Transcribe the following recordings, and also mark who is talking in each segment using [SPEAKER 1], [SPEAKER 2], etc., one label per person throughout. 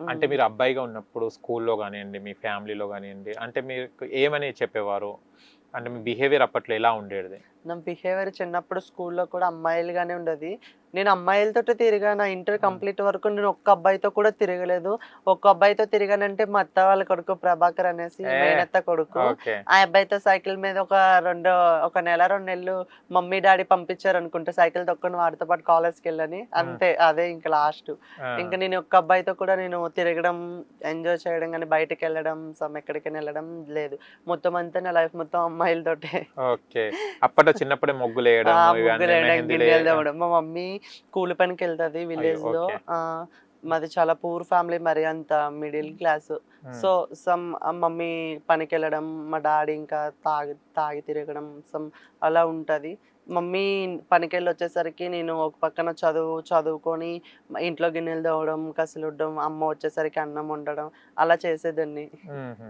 [SPEAKER 1] అంటే మీరు అబ్బాయిగా ఉన్నప్పుడు స్కూల్లో గానియండి, మీ ఫ్యామిలీలో గానియండి, అంటే మీకు ఏమని చెప్పేవారు? అంటే మీ బిహేవియర్ అప్పట్లో ఎలా ఉండేది?
[SPEAKER 2] నా బిహేవియర్ చిన్నప్పుడు స్కూల్లో కూడా అమ్మాయిలుగానే ఉండేది. నేను అమ్మాయిలతోటే తిరిగాను. నా ఇంటర్
[SPEAKER 1] హ్మ్.
[SPEAKER 2] కంప్లీట్ వరకు నేను ఒక్క అబ్బాయితో కూడా తిరగలేదు. ఒక్క అబ్బాయితో తిరిగానంటే మా అత్త వాళ్ళ కొడుకు ప్రభాకర్ అనేసి
[SPEAKER 1] ఏ
[SPEAKER 2] మేనత్త కొడుకు.
[SPEAKER 1] ఓకే.
[SPEAKER 2] ఆ అబ్బాయితో సైకిల్ మీద ఒక నెల, 2 నెలలు మమ్మీ, డ్యాడీ పంపించారనుకుంటా సైకిల్ తొక్కుకొని వాడితో పాటు కాలేజ్‌కెళ్ళని.
[SPEAKER 1] హ్మ్.
[SPEAKER 2] అంతే. అదే ఇంక లాస్ట్. ఇంక
[SPEAKER 1] ఆ!
[SPEAKER 2] నేను ఒక్క అబ్బాయితో కూడా నేను తిరగడం, ఎంజాయ్ చేయడం గాని, బయటికెళ్ళడం, ఎక్కడికైనా ఎళ్ళడం లేదు. మొత్తం అంతా నా లైఫ్ మొత్తం అమ్మాయిలతోటే.
[SPEAKER 1] ఓకే. అప్పట్లో చిన్నప్పుడే ముగ్గులేయడము, ఇవన్నీ
[SPEAKER 2] ముగ్గులేయడం,
[SPEAKER 1] మెహందీలే
[SPEAKER 2] గిన్నెలు తోమడం. మా మమ్మీ కూలి పనికెళ్తది
[SPEAKER 1] అయ్యో!
[SPEAKER 2] విలేజ్‌లో.
[SPEAKER 1] ఓకే.
[SPEAKER 2] మాది చాలా పూర్ ఫ్యామిలీ, మరి అంత మిడిల్ క్లాస్.
[SPEAKER 1] హ్మ్.
[SPEAKER 2] సో, మమ్మీ పనికెళ్ళడం, మా డాడీ ఇంకా తాగి తాగి తిరగడం అలా ఉంటది. మమ్మీ పనికెళ్ళొచ్చేసరికి నేను ఒక పక్కన చదువుకొని ఇంట్లో గిన్నెలు తోమడం, కసులుడ్డం, అమ్మ వచ్చేసరికి అన్నం వండడం అలా చేసేదాన్ని.
[SPEAKER 1] హుహు.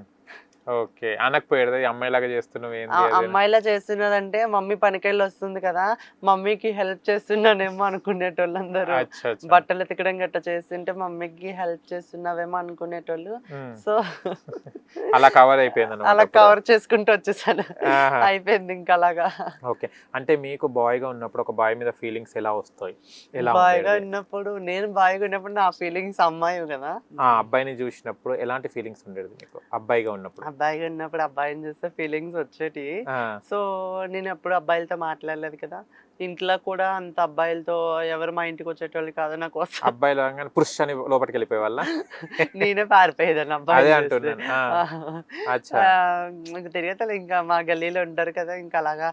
[SPEAKER 1] ఓకే. అనకపోయేదా? ఈ అమ్మాయిలాగా చేస్తున్నావేంది అది అని?
[SPEAKER 2] అమ్మాయిలా చేస్తున్నదంటే మమ్మీ పనికెళ్ళొస్తుంది కదా! మమ్మీకి హెల్ప్ చేస్తున్నానేమో అనుకునేటోళ్ళందరూ.
[SPEAKER 1] అచ్చా! అచ్చా!
[SPEAKER 2] బట్టలు ఉతకడం గట్టా చేస్తుంటే మమ్మీకి హెల్ప్ చేస్తున్నావేమో అనుకునేటోళ్ళు.
[SPEAKER 1] హ్మ్.
[SPEAKER 2] సో,
[SPEAKER 1] అలా కవర్ అయిపోయిందన్నమాట
[SPEAKER 2] అలా
[SPEAKER 1] అప్పుడు.
[SPEAKER 2] కవర్ చేసుకుంటూ వచ్చేసాను.
[SPEAKER 1] ఆహా!
[SPEAKER 2] అయిపోయింది ఇంక అలాగా.
[SPEAKER 1] ఓకే. అంటే మీకు బాయ్‌గా ఉన్నప్పుడు ఒక బాయ్ మీద ఫీలింగ్స్ ఎలా వస్తాయి? ఎలా
[SPEAKER 2] బాయ్‌గా
[SPEAKER 1] ఉండేది?
[SPEAKER 2] ఉన్నప్పుడు నేను బాయ్‌గా ఉన్నప్పుడు నా ఫీలింగ్స్ అమ్మాయివి కదా!
[SPEAKER 1] ఆ! అబ్బాయిని జూషినప్పుడు ఎలాంటి ఫీలింగ్స్ ఉండేది మీకు? అబ్బాయిగా ఉన్నప్పుడు?
[SPEAKER 2] అబ్బాయిగా ఉన్నప్పుడు అబ్బాయిని చూస్తే ఫీలింగ్స్ వచ్చేటియి.
[SPEAKER 1] ఆ!
[SPEAKER 2] సో, నేనెప్పుడు అబ్బాయిలతో మాట్లాడలేదు కదా! ఇంట్లో కూడా అంత అబ్బాయిలతో ఎవరు మా ఇంటికొచ్చేటోళ్ళు కాదు నా కోసం.
[SPEAKER 1] అబ్బాయిలు రాంగానే పుష్ అని లోపటికెళ్ళిపోయేవాళ్ళా?
[SPEAKER 2] నేనే పారిపోయేదాన్ని
[SPEAKER 1] అదే
[SPEAKER 2] అబ్బాయిని చూస్తే.
[SPEAKER 1] అంటున్నాను. ఆ!
[SPEAKER 2] ఆహ్,
[SPEAKER 1] అచ్చా!
[SPEAKER 2] ఇంక తిరగతలే ఇంకా మా గల్లీలో ఉంటారు కదా! ఇంకా అలాగా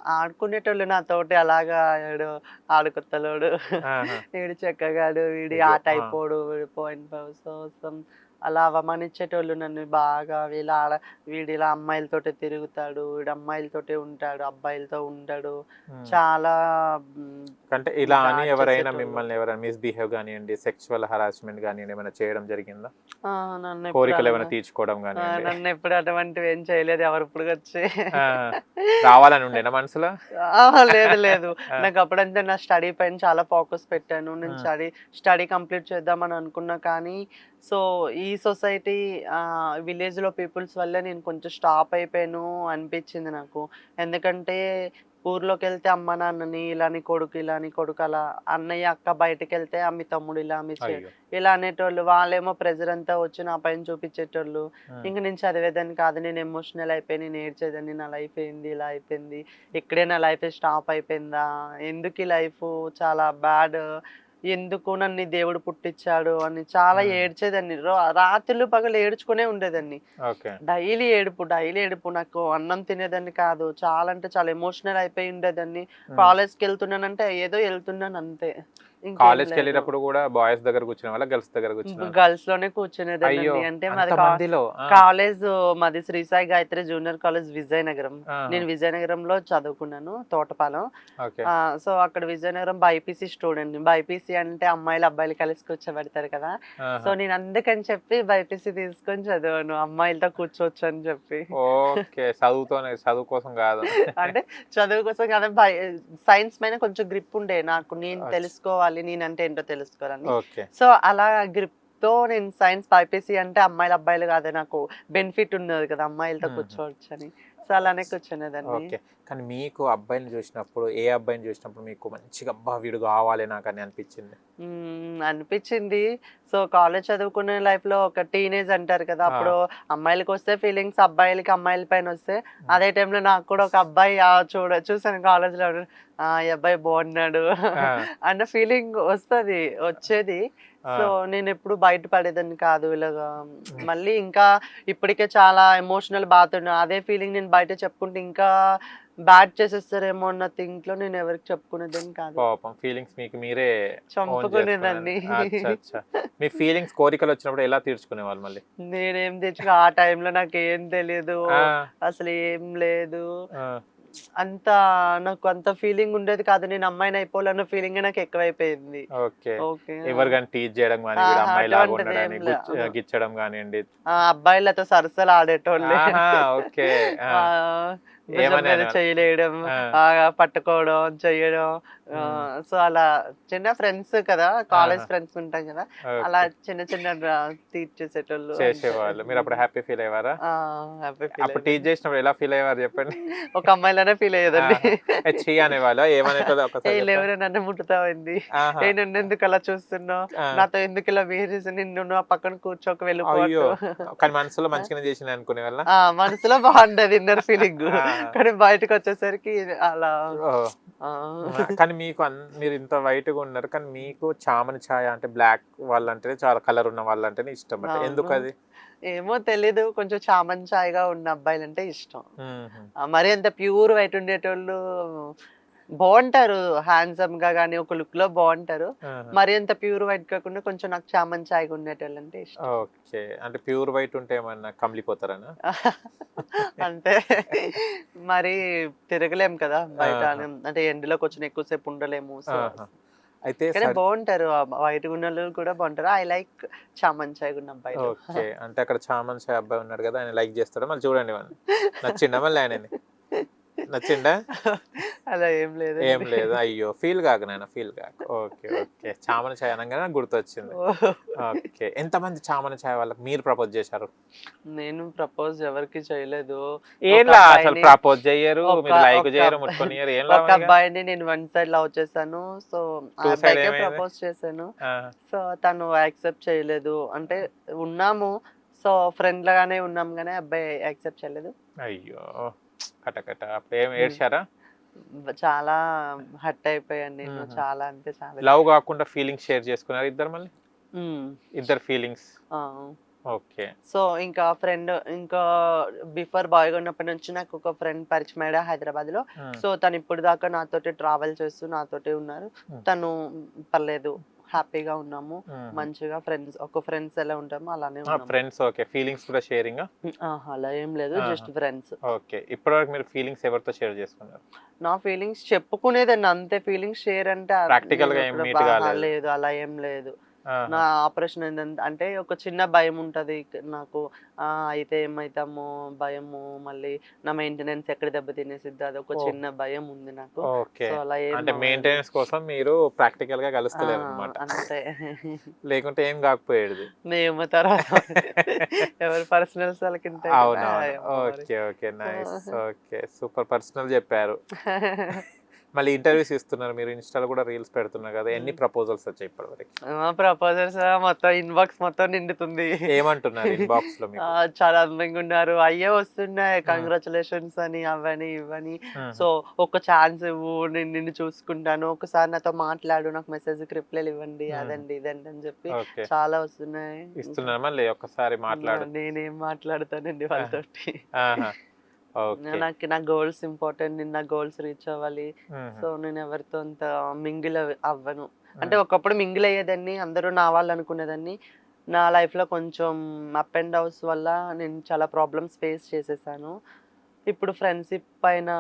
[SPEAKER 2] ఆడుకునేటోళ్ళు నాతోటి అలాగా ఈడు ఆడుకొత్తలోడు,
[SPEAKER 1] ఆహా!
[SPEAKER 2] ఈడు చెక్కగాడు, వీడు
[SPEAKER 1] అయ్యో!
[SPEAKER 2] ఆ
[SPEAKER 1] ఆ!
[SPEAKER 2] టైపోడు, వీడు పాయింట్ ఫైవ్ అలా అవమానించేటోళ్ళు నన్ను బాగా. వీడిలా అమ్మాయిలతోటే తిరుగుతాడు, వీడు అమ్మాయిలతోటే ఉంటాడు, అబ్బాయిలతో ఉండడు.
[SPEAKER 1] హ్మ్.
[SPEAKER 2] చాలా హ్మ్,
[SPEAKER 1] అంటే ఇలా అని
[SPEAKER 2] బ్యాడ్
[SPEAKER 1] ఎవరైనా
[SPEAKER 2] చేసేటోళ్ళు.
[SPEAKER 1] మిమ్మల్ని ఎవరైనా మిస్‌బిహేవ్ గానియండి, సెక్సువల్ హరాస్మెంట్ గానియండి ఏమైనా చేయడం జరిగిందా?
[SPEAKER 2] ఆ! నన్నెప్పుడు
[SPEAKER 1] కోరికలేమైనా
[SPEAKER 2] అలా
[SPEAKER 1] తీర్చుకోవడం గానియండి?
[SPEAKER 2] నన్నెప్పుడు అటువంటివేం చేయలేదు ఎవరిప్పుడుకొచ్చి.
[SPEAKER 1] ఆ! రావాలని ఉండేనా మనసులో?
[SPEAKER 2] అహా! లేదు, లేదు.
[SPEAKER 1] ఆ!
[SPEAKER 2] నాకప్పుడంతే నా స్టడీ పైన చాలా ఫోకస్ పెట్టాను. నేను
[SPEAKER 1] హ్మ్.
[SPEAKER 2] స్టడీ కంప్లీట్ చేద్దామని అనుకున్నా కానీ, సో, ఈ సొసైటీ విలేజ్‌లో పీపుల్స్ వల్లే నేను కొంచెం స్టాప్ అయిపోయాను అనిపిచ్చింది నాకు. ఎందుకంటే ఊర్లోకెళ్తే అమ్మ నాన్నని, ఇలా నీ కొడుకు అలా, అన్నయ్య, అక్క బయటకెళ్తే మీ తమ్ముడు ఇలా,
[SPEAKER 1] అయ్యో!
[SPEAKER 2] ఇలా అనేటోళ్ళు. వాళ్ళేమో ప్రెషర్ అంతా వచ్చి నా పైన చూపిచ్చేటోళ్ళు.
[SPEAKER 1] హ్మ్.
[SPEAKER 2] ఇంక నేను చదివేదాన్ని కాదు. నేను ఎమోషనల్ అయిపోయి నేను ఏడ్చేదాన్ని. నా లైఫ్ ఏంది ఇలా అయిపోయింది. ఇక్కడే నా లైఫ్ స్టాప్ అయిపోయిందా? ఎందుకు ఈ లైఫు చాలా బ్యాడ్. ఎందుకు నన్ను ఈ దేవుడు పుట్టిచ్చాడు అని చాలా
[SPEAKER 1] హ్మ్.
[SPEAKER 2] ఏడ్చేదాన్ని. రాత్రులు పగలు ఏడ్చుకునే ఉండేదాన్ని.
[SPEAKER 1] ఓకే.
[SPEAKER 2] డైలీ ఏడుపు. నాకు అన్నం తినేదాన్ని కాదు. చాలా అంటే చాలా ఎమోషనల్ అయిపోయి ఉండేదాన్ని.
[SPEAKER 1] హ్మ్.
[SPEAKER 2] కాలేజ్‌కెళ్తున్నానంటే ఏదో ఎళ్తున్నాను అంతే. ఇంకేం లేదు.
[SPEAKER 1] కాలేజ్‌కెళ్ళేటప్పుడు గూడా బాయ్స్ దగ్గర కూర్చునేవాళ్ళా? గర్ల్స్ దగ్గర కూర్చునేవాళ్ళా?
[SPEAKER 2] గర్ల్స్‌లోనే
[SPEAKER 1] అయ్యో!
[SPEAKER 2] కూర్చునేదాన్నండి. అంటే మాది
[SPEAKER 1] అంతమందిలో. ఆ!
[SPEAKER 2] మాది శ్రీ సాయి గాయత్రి జూనియర్ కాలేజ్ విజయనగరం.
[SPEAKER 1] ఆహా!
[SPEAKER 2] నేను విజయనగరంలో చదువుకున్నాను. తోటపాలెం.
[SPEAKER 1] ఓకే.
[SPEAKER 2] సో, అక్కడ విజయనగరం బైపీసీ స్టూడెంట్‌ని. బైపీసీ అంటే అమ్మాయిలు, అబ్బాయిలు కలిసి కూర్చోబెడతారు కదా! సో,
[SPEAKER 1] ఆహా!
[SPEAKER 2] నేను అందుకని చెప్పి బైపీసీ తీసుకొని చదివాను. అమ్మాయిలతో కూర్చోవచ్చు అని చెప్పి.
[SPEAKER 1] ఓకే. చదువు కోసం గాదు.
[SPEAKER 2] అంటే చదువు కోసం కాదు, సైన్స్ పైన కొంచెం గ్రిప్ ఉండే నాకు. నేను
[SPEAKER 1] అచ్
[SPEAKER 2] తెలుసుకోవాలి, నేనంటే ఏంటో తెలుసుకోవాలని.
[SPEAKER 1] ఓకే.
[SPEAKER 2] సో, అలా గ్రిప్‌తో నేను సైన్స్ బైపీసీ అంటే అమ్మాయిలు, అబ్బాయిలు కాదు, నాకు బెనిఫిట్ ఉన్నది కదా! అమ్మాయిలతో
[SPEAKER 1] హుహు.
[SPEAKER 2] కూర్చోవచ్చని. సో, అలానే కూర్చునేదాన్ని.
[SPEAKER 1] ఓకే. కానీ మీకు అబ్బాయిని జూసినప్పుడు, ఏ అబ్బాయిని జూసినప్పుడు మీకు మంచిగా అబ్బా! వీడు గావాలి నాకని అనిపిచ్చింది?
[SPEAKER 2] అనిపిచ్చింది. సో, కాలేజ్ చదువుకునే లైఫ్‌లో ఒక టీనేజ్ అంటారు కదా! అప్పుడు
[SPEAKER 1] ఆ!
[SPEAKER 2] అమ్మాయిలకొస్తే ఫీలింగ్స్, అబ్బాయిలకి అమ్మాయిల పైనొస్తాయి.
[SPEAKER 1] హ్మ్.
[SPEAKER 2] అదే టైంలో నాకు కూడా ఒక అబ్బాయి చూసాను కాలేజ్‌లో. ఈ అబ్బాయి బాగున్నాడు
[SPEAKER 1] ఆ!
[SPEAKER 2] అన్న ఫీలింగ్ వచ్చేది. సో,
[SPEAKER 1] ఆ!
[SPEAKER 2] నేనెప్పుడు బయట పడేదాన్ని కాదు ఇలాగా.
[SPEAKER 1] హ్మ్.
[SPEAKER 2] మళ్ళీ ఇంకా ఇప్పటికే చాలా ఎమోషనల్ బాధున్నా. అదే ఫీలింగ్ నేను బయట చెప్పుకుంటే ఇంకా బ్యాడ్ చేసేస్తారేమో అన్న థింక్‌లో నేను ఎవరికీ చెప్పుకునేదాన్ని కాదు.
[SPEAKER 1] పాపం ఫీలింగ్స్ మీకు మీరే ఓన్ జేసుకున్నారు.
[SPEAKER 2] చంపుకునేదాన్ని.
[SPEAKER 1] అచ్చా! అచ్చా! మీ ఫీలింగ్స్ కోరికలొచ్చినప్పుడు ఎలా తీర్చుకునేవాళ్ళు మళ్ళీ?
[SPEAKER 2] నేనేం తెచ్చుకో ఆ టైంలో నాకేం తెలీదు.
[SPEAKER 1] ఆ!
[SPEAKER 2] అసలేం లేదు.
[SPEAKER 1] ఆ!
[SPEAKER 2] అంత నాకు అంత ఫీలింగ్ ఉండేది కాదు. నేను అమ్మాయినయిపోవాలన్న ఫీలింగే నాకెక్కువైపోయింది.
[SPEAKER 1] ఓకే.
[SPEAKER 2] ఓకే.
[SPEAKER 1] ఎవరు గాని టీజ్ జేయడం గాని, వీడు
[SPEAKER 2] ఆహా!
[SPEAKER 1] అమ్మాయిలాగా
[SPEAKER 2] అటువంటిదేం
[SPEAKER 1] ఉన్నాడని
[SPEAKER 2] ఆహా!
[SPEAKER 1] గిచ్చడం గానియండి.
[SPEAKER 2] అబ్బాయిలతో సరసాలాడేటోళ్ళే.
[SPEAKER 1] ఆహా! ఓకే. ఆ!
[SPEAKER 2] ఆ! భుజం
[SPEAKER 1] ఏమని
[SPEAKER 2] మీద
[SPEAKER 1] అనేవాళ్ళు?
[SPEAKER 2] చేయలేయడం,
[SPEAKER 1] ఆ,
[SPEAKER 2] పట్టుకోవడం, చెయ్యడం.
[SPEAKER 1] ఉమ్,
[SPEAKER 2] సో అలా చిన్న ఫ్రెండ్స్ కదా, కాలేజ్
[SPEAKER 1] ఆహా,
[SPEAKER 2] ఫ్రెండ్స్ ఉంటాం కదా, అలా
[SPEAKER 1] ఓకే,
[SPEAKER 2] చిన్న చిన్న టీచ్ చేసేటోళ్ళు అంతే.
[SPEAKER 1] చేసేవాళ్ళు. మీరు అప్పుడు హ్యాపీ ఫీల్ అయ్యారా?
[SPEAKER 2] హ్యాపీ ఫీల్
[SPEAKER 1] అప్పుడు టీచ్
[SPEAKER 2] అయ్యేదాన్ని.
[SPEAKER 1] చేసినప్పుడు ఎలా ఫీల్ అయ్యేవారు చెప్పండి?
[SPEAKER 2] ఒక అమ్మాయిలానే ఫీల్ అయ్యేదండి.
[SPEAKER 1] ఆహా, ఛీ అనేవాళ్ళు ఏమనేటోళ్ళు
[SPEAKER 2] ఏ
[SPEAKER 1] ఒక్కసారి చెప్పండి.
[SPEAKER 2] లేవరే నన్ను ముట్టుతావండి,
[SPEAKER 1] ఆహా,
[SPEAKER 2] ఏ నన్ను ఎందుకు అలా చూస్తున్నావు,
[SPEAKER 1] ఆ,
[SPEAKER 2] నాతో ఎందుకు ఇలా బిహేవ్ చేసి, నిన్ను నా పక్కన కూర్చోక
[SPEAKER 1] అయ్యో,
[SPEAKER 2] వెళ్ళిపోవట్టు.
[SPEAKER 1] కానీ మనసులో మంచిగానే చేసిన అనుకునే వాళ్ళ.
[SPEAKER 2] మనసులో బాగుండేది ఇన్నర్ ఫీలింగ్,
[SPEAKER 1] ఆహా,
[SPEAKER 2] కానీ బయటకు వచ్చేసరికి అలా.
[SPEAKER 1] ఓహో,
[SPEAKER 2] ఆ,
[SPEAKER 1] కానీ మీకు మీరు ఇంత వైట్ గా ఉన్నారు కానీ మీకు చామని ఛాయ అంటే బ్లాక్ వాళ్ళంటేనే చాలా కలర్ ఉన్న వాళ్ళంటేనే ఇష్టం అంటే ఎందుకు
[SPEAKER 2] అవును.
[SPEAKER 1] అది?
[SPEAKER 2] ఏమో తెలీదు, కొంచెం చామన్ ఛాయగా ఉన్న అబ్బాయిలంటే ఇష్టం.
[SPEAKER 1] మ్మ్.
[SPEAKER 2] మరి అంత ప్యూర్ వైట్ ఉండేటోళ్ళు బాగుంటారు, హ్యాండ్సమ్ గా కానీ ఒక లుక్ లో బాగుంటారు.
[SPEAKER 1] ఆహా.
[SPEAKER 2] మరి అంత ప్యూర్ వైట్ కాకుండా కొంచెం నాకు చామన్ ఛాయగా ఉండేటోళ్ళు అంటే ఇష్టం.
[SPEAKER 1] ఓకే, అంటే ప్యూర్ వైట్ ఉంటే ఏమన్నా కమిలిపోతారనా?
[SPEAKER 2] అంటే మరి తిరగలేం కదా బయట,
[SPEAKER 1] ఆహా,
[SPEAKER 2] అంటే ఎండలోకి వచ్చిన ఎక్కువసేపు ఉండలేము. సో
[SPEAKER 1] ఆహా. అయితే
[SPEAKER 2] కానీ బాగుంటారు, వైట్ గున్నలు కూడా బాగుంటారు. ఐ లైక్ చామన్ ఛాయగా ఉన్న అబ్బాయిలు.
[SPEAKER 1] ఓకే, అంటే అక్కడ చామన్ ఛాయ అబ్బాయి ఉన్నాడు కదా, ఆయన లైక్ చేస్తాడా? మళ్ళీ చూడండి వాడిని. నచ్చిండా మళ్ళీ ఆయనని? నచ్చిండా?
[SPEAKER 2] అలా ఏం
[SPEAKER 1] ఏం
[SPEAKER 2] లేదండి.
[SPEAKER 1] లేదు, అయ్యో ఫీల్ కాకు నాయన, ఫీల్ కాకు. ఓకే, ఓకే, చామన ఛాయ అనగానే నాకు గుర్తొచ్చింది. ఓకే, ఎంతమంది చామన ఛాయ వాళ్ళకి మీరు ప్రపోజ్ చేశారు?
[SPEAKER 2] నేను ప్రపోజ్ ఎవరికి చేయలేదు.
[SPEAKER 1] ఏం
[SPEAKER 2] ఒక
[SPEAKER 1] లా అసలు
[SPEAKER 2] అబ్బాయిని
[SPEAKER 1] ప్రపోజ్ చెయ్యరు,
[SPEAKER 2] ఒక
[SPEAKER 1] మీరు లైక్
[SPEAKER 2] ఒక
[SPEAKER 1] చేయరు,
[SPEAKER 2] అబ్బా-
[SPEAKER 1] ముట్టుకొని ఏం
[SPEAKER 2] ఒక
[SPEAKER 1] లాభం ఇక?
[SPEAKER 2] అబ్బాయిని నేను వన్ సైడ్ లవ్ చేశాను. సో ఆ
[SPEAKER 1] టూ సైడ్
[SPEAKER 2] అబ్బాయికే
[SPEAKER 1] ఏమైంది?
[SPEAKER 2] ప్రపోజ్ చేశాను.
[SPEAKER 1] ఆ,
[SPEAKER 2] సో తను యాక్సెప్ట్ చేయలేదు. అంటే ఉన్నాము, సో ఫ్రెండ్ లాగానే ఉన్నాం, కానీ అబ్బాయి యాక్సెప్ట్ చేయలేదు.
[SPEAKER 1] అయ్యో, కటకట అప్పుడు ఏం ఏడ్చారా?
[SPEAKER 2] చాలా హర్ట్ అయిపోయాను నేను,
[SPEAKER 1] మ్మ్.
[SPEAKER 2] చాలా అంటే చాలా.
[SPEAKER 1] లవ్ కాకుండా ఫీలింగ్స్ షేర్ చేసుకున్నారు ఇద్దరు మళ్ళీ?
[SPEAKER 2] మ్మ్.
[SPEAKER 1] ఇద్దరు ఫీలింగ్స్.
[SPEAKER 2] ఆ.
[SPEAKER 1] ఓకే.
[SPEAKER 2] సో ఇంకా ఫ్రెండ్, ఇంకా బిఫోర్ బాయ్గా ఉన్నప్పటి నుంచి నాకు ఒక ఫ్రెండ్ పరిచయం అయ్యాడు హైదరాబాద్ లో. సో తను ఇప్పుడు దాకా నాతోటి ట్రావెల్ చేస్తూ నాతోటి ఉన్నారు. తను పర్లేదు, హ్యాపీగా ఉన్నాము, మంచిగా ఫ్రెండ్స్, ఒక ఫ్రెండ్స్ ఎలా ఉంటామో అలానే ఉన్నాము.
[SPEAKER 1] ఫ్రెండ్స్. ఓకే, ఫీలింగ్స్ కూడా షేరింగ్?
[SPEAKER 2] అలా ఏం లేదు, జస్ట్ ఫ్రెండ్స్.
[SPEAKER 1] ఓకే, ఇప్పటివరకు మీరు ఫీలింగ్స్ ఎవరితో షేర్ చేసుకున్నారు?
[SPEAKER 2] నా ఫీలింగ్స్ చెప్పుకునేదండి అంతే, ఫీలింగ్స్ షేర్ అంటే
[SPEAKER 1] Practical గా
[SPEAKER 2] నేను
[SPEAKER 1] ఏం
[SPEAKER 2] ఎప్పుడు
[SPEAKER 1] meet కాలేదు?
[SPEAKER 2] లేదు, అలా ఏం లేదు.
[SPEAKER 1] ఆహా.
[SPEAKER 2] నా ఆపరేషన్ ఏంటంటే అంటే ఒక చిన్న భయం ఉంటది నాకు, అయితే ఏమైతామో భయము, మళ్ళీ నా మెయింటెనెన్స్ ఎక్కడ దెబ్బ తినేసిద్ది, అది ఒక
[SPEAKER 1] ఓ.
[SPEAKER 2] చిన్న భయం ఉంది నాకు.
[SPEAKER 1] ఓకే,
[SPEAKER 2] సో అలా ఏం
[SPEAKER 1] అంటే
[SPEAKER 2] అవ్వదు.
[SPEAKER 1] మెయింటెనెన్స్ కోసం మీరు ప్రాక్టికల్ గా కలుస్తలేరు అనమాట.
[SPEAKER 2] అంతే.
[SPEAKER 1] లేకుంటే ఏం కాకపోయేది.
[SPEAKER 2] మేము తర్వాత ఎవరి పర్సనల్స్ వాళ్ళకి ఉంటాయి కదా,
[SPEAKER 1] అవునవును.
[SPEAKER 2] ఏమో మరి.
[SPEAKER 1] Okay, okay, nice. Okay, super personal చెప్పారు. మళ్ళీ ఇంటర్వ్యూస్ ఇస్తున్నారు మీరు, ఇన్స్టాలో కూడా రీల్స్ పెడుతున్నారు కదా, ఎన్ని ప్రపోజల్స్ వచ్చాయి ఇప్పటివరకు?
[SPEAKER 2] ప్రపోజల్స్ మొత్తం ఇన్బాక్స్ మొత్తం నిండుతుంది.
[SPEAKER 1] ఏమంటున్నారు ఇన్బాక్స్ లో మీకు?
[SPEAKER 2] చాలా అందంగా ఉన్నారు, అయ్యే వస్తున్నాయి కంగ్రాచులేషన్స్ అని, అవని ఇవని. సో ఒక ఛాన్స్ ఇవ్వు, నేను నిన్ను చూసుకుంటాను, ఒకసారి నాతో మాట్లాడు, నాకు మెసేజ్ రిప్లైలు ఇవ్వండి, అదండి ఇదండి అని చెప్పి
[SPEAKER 1] ఓకే,
[SPEAKER 2] చాలా వస్తున్నాయి.
[SPEAKER 1] ఇస్తున్నారు. మళ్ళీ ఒక్కసారి మాట్లాడు.
[SPEAKER 2] నేనేం మాట్లాడతానండి వాళ్ళతోటి.
[SPEAKER 1] ఆహా. ఓకే.
[SPEAKER 2] నా గోల్స్ ఇంపార్టెంట్, నేను నా గోల్స్ రీచ్ అవ్వాలి. సో నేను ఎవరితో అంత మింగిల్ అవ్వను. అంటే ఒకప్పుడు మింగిల్ అయ్యేదాన్ని, అందరూ నా వాళ్ళు అనుకునేదాన్ని. నా లైఫ్లో కొంచెం అప్ అండ్ డౌన్స్ వల్ల నేను చాలా ప్రాబ్లమ్స్ ఫేస్ చేసేసాను. ఇప్పుడు ఫ్రెండ్షిప్ పైన,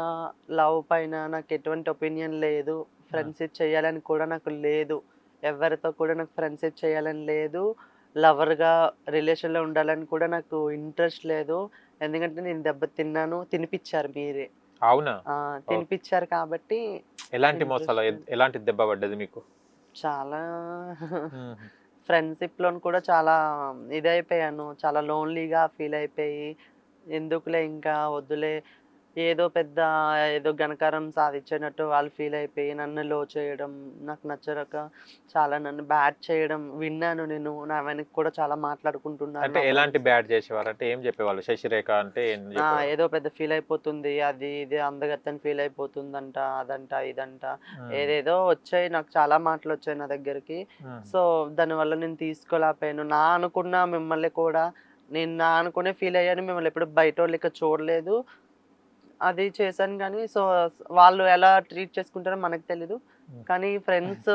[SPEAKER 2] లవ్ పైన నాకు ఎటువంటి ఒపీనియన్ లేదు. ఫ్రెండ్షిప్ చేయాలని కూడా నాకు లేదు, ఎవరితో కూడా నాకు ఫ్రెండ్షిప్ చేయాలని లేదు. లవర్గా రిలేషన్లో ఉండాలని కూడా నాకు ఇంట్రెస్ట్ లేదు. ఎందుకంటే నేను దెబ్బ తిన్నాను, తినిపించారు మీరే.
[SPEAKER 1] అవునా?
[SPEAKER 2] తినిపించారు కాబట్టి.
[SPEAKER 1] ఎలాంటి
[SPEAKER 2] interest
[SPEAKER 1] మోసాలు,
[SPEAKER 2] లేదు.
[SPEAKER 1] ఎలాంటి దెబ్బ పడ్డది మీకు?
[SPEAKER 2] చాలా ఫ్రెండ్షిప్ లోని కూడా చాలా ఇదైపోయాను, చాలా లోన్లీగా ఫీల్ అయిపోయి, ఎందుకులే ఇంకా వద్దులే, ఏదో పెద్ద ఏదో ఘనకారం సాధించినట్టు వాళ్ళు ఫీల్ అయిపోయి నన్ను లో చేయడం, నాకు నచ్చక చాలా నన్ను బ్యాడ్ చేయడం విన్నాను నేను. నా వెనక్కి కూడా చాలా మాట్లాడుకుంటున్నారు
[SPEAKER 1] అంటే
[SPEAKER 2] నా
[SPEAKER 1] ఎలాంటి
[SPEAKER 2] friends.
[SPEAKER 1] బ్యాడ్ చేసేవారు అంటే ఏం చెప్పేవాళ్ళు? శశిరేఖ అంటే ఏం చెప్పేవాళ్ళు?
[SPEAKER 2] ఏదో పెద్ద ఫీల్ అయిపోతుంది, అది ఇది అందగత్తని ఫీల్ అయిపోతుందంట, అదంట ఇదంట, ఏదేదో వచ్చాయి. నాకు చాలా మాటలు వచ్చాయి నా దగ్గరికి. సో దానివల్ల నేను తీసుకోలేకపోయాను. నా అనుకున్న మిమ్మల్ని కూడా నేను నా అనుకునే ఫీల్ అయ్యాను, మిమ్మల్ని ఎప్పుడు బయట వాళ్ళు ఇక చూడలేదు, అది చేశాను. కానీ సో వాళ్ళు ఎలా ట్రీట్ చేసుకుంటారో మనకు తెలీదు, కానీ ఫ్రెండ్స్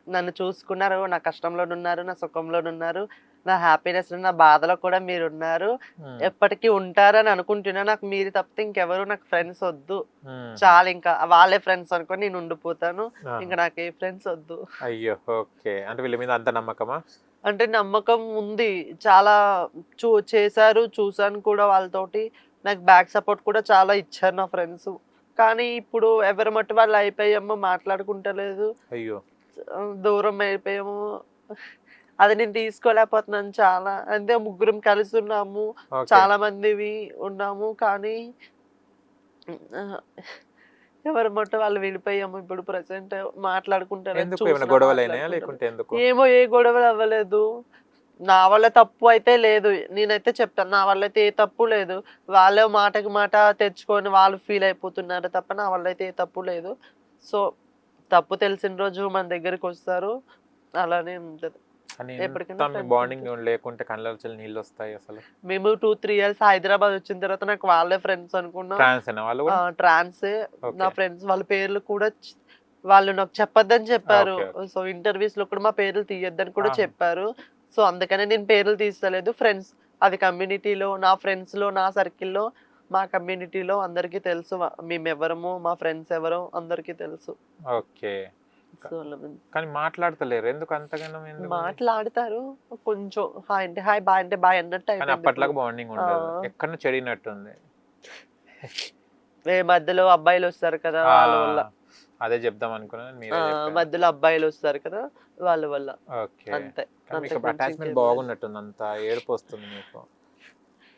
[SPEAKER 2] నన్ను చూసుకున్నారు, నా కష్టంలోనున్నారు, నా సుఖంలోనున్నారు, నా హ్యాపీనెస్, నా బాధలో కూడా మీరు ఉన్నారు, ఎప్పటికీ ఉంటారని అనుకుంటున్నా. నాకు మీరు తప్పితే ఇంకెవరు నాకు ఫ్రెండ్స్ వద్దు, చాలా ఇంకా వాళ్ళే ఫ్రెండ్స్ అనుకొని నేను ఉండిపోతాను, ఇంకా నాకు ఏ ఫ్రెండ్స్ వద్దు.
[SPEAKER 1] అయ్యో, ఓకే, అంటే వీళ్ళ మీద అంత నమ్మకమా?
[SPEAKER 2] అంటే నమ్మకం ఉంది, చాలా చేశారు, చూసాను కూడా వాళ్ళతోటి. నాకు బ్యాక్ సపోర్ట్ కూడా చాలా ఇచ్చారు నా ఫ్రెండ్స్. కానీ ఇప్పుడు ఎవరి మట్టి వాళ్ళు అయిపోయాము, మాట్లాడుకుంటలేదు,
[SPEAKER 1] అయ్యో!
[SPEAKER 2] దూరం అయిపోయాము. అది నేను తీసుకోలేకపోతున్నాను చాలా. అంటే ముగ్గురం కలిసి ఉన్నాము,
[SPEAKER 1] ఓకే.
[SPEAKER 2] చాలా మందివి ఉన్నాము, కానీ ఆహ్, ఎవరి మట్టు వాళ్ళు విడిపోయాము. ఇప్పుడు ప్రెజెంట్ మాట్లాడుకుంటలేదు,
[SPEAKER 1] ఎందుకు? ఏమైనా
[SPEAKER 2] చూసినా
[SPEAKER 1] గొడవలైనాయా
[SPEAKER 2] మాట్లాడుకుంటలేదు.
[SPEAKER 1] లేకుంటే ఎందుకు?
[SPEAKER 2] ఏమో ఏ గొడవలు అవ్వలేదు. నా వల్ల తప్పు అయితే లేదు. నేనైతే చెప్తాను. నా వల్ల అయితే ఏ తప్పు లేదు. వాళ్ళే మాటకి మాట తెచ్చుకొని వాళ్ళు ఫీల్ అయిపోతున్నారు తప్ప నా వల్ల అయితే ఏ తప్పు లేదు. సో, తప్పు తెలిసిన రోజు మన దగ్గరికొస్తారు. అలానే ఉంటది.
[SPEAKER 1] కానీ
[SPEAKER 2] ఎప్పటికైనా
[SPEAKER 1] ఎంత మీ
[SPEAKER 2] ఫ్రెండ్స్
[SPEAKER 1] బాండింగ్
[SPEAKER 2] ఉంటారు.
[SPEAKER 1] లేకుంటే కళ్ళలోంచి నీళ్ళొస్తాయి అసలు.
[SPEAKER 2] మేము 2, 3 ఇయర్స్ హైదరాబాద్ వచ్చిన తర్వాత నాకు వాళ్ళే ఫ్రెండ్స్ అనుకున్నా.
[SPEAKER 1] ట్రాన్సేనా వాళ్ళు కూడా?
[SPEAKER 2] ట్రాన్సే. నా
[SPEAKER 1] ఓకే.
[SPEAKER 2] ఫ్రెండ్స్ వాళ్ళ పేర్లు కూడా వాళ్ళు నాకు చెప్పొద్దని చెప్పారు.
[SPEAKER 1] ఓకే. ఓకే.
[SPEAKER 2] సో, ఇంటర్వ్యూస్‌లో కూడా మా పేర్లు తీయొద్దని కూడా
[SPEAKER 1] ఆహా!
[SPEAKER 2] చెప్పారు. సో, అందుకనే నేను పేర్లు తీస్తలేదు. ఫ్రెండ్స్ అది కమ్యూనిటీలో, నా ఫ్రెండ్స్‌లో, నా సర్కిల్‌లో, మా కమ్యూనిటీలో అందరికీ తెలుసు. మేమెవరము, మా ఫ్రెండ్స్ ఎవరో అందరికీ తెలుసు.
[SPEAKER 1] ఓకే.
[SPEAKER 2] సో, అలా
[SPEAKER 1] కానీ మాట్లాడతలేరు. ఎందుకు అంతగనం ఎందుకు?
[SPEAKER 2] మాట్లాడతారు. కొంచెం హాయ్ అంటే హాయ్, బాయ్ అంటే బాయ్ అన్నట్టు
[SPEAKER 1] కానీ
[SPEAKER 2] అయిపోయింది
[SPEAKER 1] అప్పట్లాగా
[SPEAKER 2] ఇప్పుడు.
[SPEAKER 1] బాండింగ్
[SPEAKER 2] ఆ!
[SPEAKER 1] ఉండదు. ఎక్కడనో చెడినట్టుంది.
[SPEAKER 2] మధ్యలో అబ్బాయిలొస్తారు కదా!
[SPEAKER 1] ఆ!
[SPEAKER 2] వాళ్ళ వల్ల.
[SPEAKER 1] అదే చెప్దాం అనుకున్నాను. మీరే చెప్పారు.
[SPEAKER 2] మధ్యలో అబ్బాయిలొస్తారు కదా! వాళ్ళ వల్ల.
[SPEAKER 1] ఓకే.
[SPEAKER 2] అంతే.
[SPEAKER 1] కానీ మీకు
[SPEAKER 2] అంతకు మించి
[SPEAKER 1] అటాచ్‌మెంట్
[SPEAKER 2] ఇంకేం లేదు.
[SPEAKER 1] బాగున్నట్టుంది. అంత ఏడుపొస్తుంది మీకు.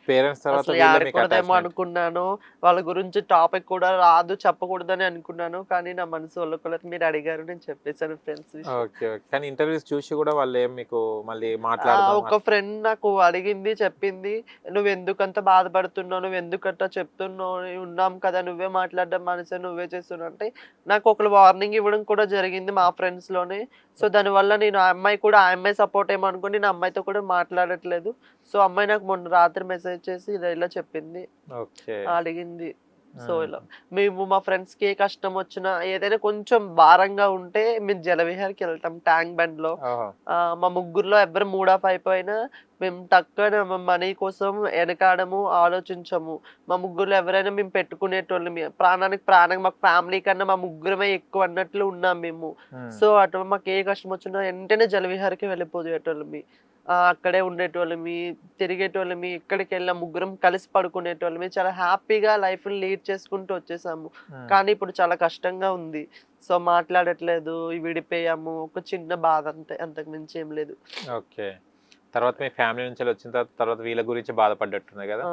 [SPEAKER 1] పేరెంట్స్ తర్వాత
[SPEAKER 2] అసలు
[SPEAKER 1] వీళ్ళే మీకు
[SPEAKER 2] ఏడకూడదేమో
[SPEAKER 1] అటాచ్‌మెంట్.
[SPEAKER 2] అనుకున్నాను. వాళ్ళ గురించి టాపిక్ కూడా రాదు, చెప్పకూడదని అనుకున్నాను. కానీ నా మనసు ఒళ్ళకొలత మీరు అడిగారు, నేను చెప్పేసాను ఫ్రెండ్స్ విషయం.
[SPEAKER 1] ఓకే. ఓకే. కానీ ఇంటర్వ్యూస్ చూసి కూడా వాళ్ళేం మీకు మళ్ళీ మాట్లాడదాం
[SPEAKER 2] ఒక ఫ్రెండ్ నాకు అడిగింది, చెప్పింది. "నువ్వెందుకంత బాధపడుతున్నావు? నువ్వెందుకట్లా చెప్తున్నావు? ఉన్నాం కదా! నువ్వే మాట్లాడడం మానేసావు, నువ్వే చేస్తున్నావు" అంటే నాకు ఒకళ్ళు వార్నింగ్ ఇవ్వడం కూడా జరిగింది మా ఫ్రెండ్స్‌లోనే. సో, దానివల్ల నేను ఆ అమ్మాయి సపోర్ట్ ఏమో అనుకోని నేను ఆ అమ్మాయితో కూడా మాట్లాడట్లేదు. సో, అమ్మాయి నాకు మొన్న రాత్రి మెసేజ్ చేసి ఇలా చెప్పింది.
[SPEAKER 1] ఓకే.
[SPEAKER 2] అడిగింది. సో,
[SPEAKER 1] హ్మ్.
[SPEAKER 2] ఇలా మేము మా ఫ్రెండ్స్‌కి ఏ కష్టం వచ్చినా, ఏదైనా కొంచెం భారంగా ఉంటే మేము జలవిహార్‌కెళ్తాం ట్యాంక్ బండ్‌లో.
[SPEAKER 1] ఓహో!
[SPEAKER 2] మా ముగ్గురిలో ఎవ్వరు మూడ్ ఆఫ్ అయిపోయినా మేము టక్కున మనీ కోసం ఎనకాడము, ఆలోచించము. మా ముగ్గురిలో ఎవరైనా మేము పెట్టుకునేటోళ్ళమే. ప్రాణానికి ప్రాణం, మాకు ఫ్యామిలీ కన్నా మా ముగ్గురమే ఎక్కువ అన్నట్లు ఉన్నాం మేము.
[SPEAKER 1] హ్మ్.
[SPEAKER 2] సో, అటు మాకు ఏ కష్టం వచ్చినా వెంటనే జలవిహార్‌కి వెళ్ళిపోయేటోళ్ళమి. అక్కడే ఉండేటోళ్ళమి, తిరిగేటోళ్ళమి, ఎక్కడికెళ్ళినా ముగ్గురం కలిసి పడుకునేటోళ్ళమి. చాలా హ్యాపీగా లైఫ్‌ని లీడ్ చేసుకుంటూ వచ్చేసాము.
[SPEAKER 1] హ్మ్.
[SPEAKER 2] కానీ ఇప్పుడు చాలా కష్టంగా ఉంది. సో, మాట్లాడట్లేదు, విడిపోయాము. ఒక చిన్న బాధ అంతే. అంతకు మించి ఏం లేదు.
[SPEAKER 1] ఓకే. తర్వాత మీ ఫ్యామిలీ నుంచెళ్ళి వచ్చిన తర్వాత వీళ్ళ గురించి బాధపడ్డట్టున్నారు గదా!
[SPEAKER 2] ఆ!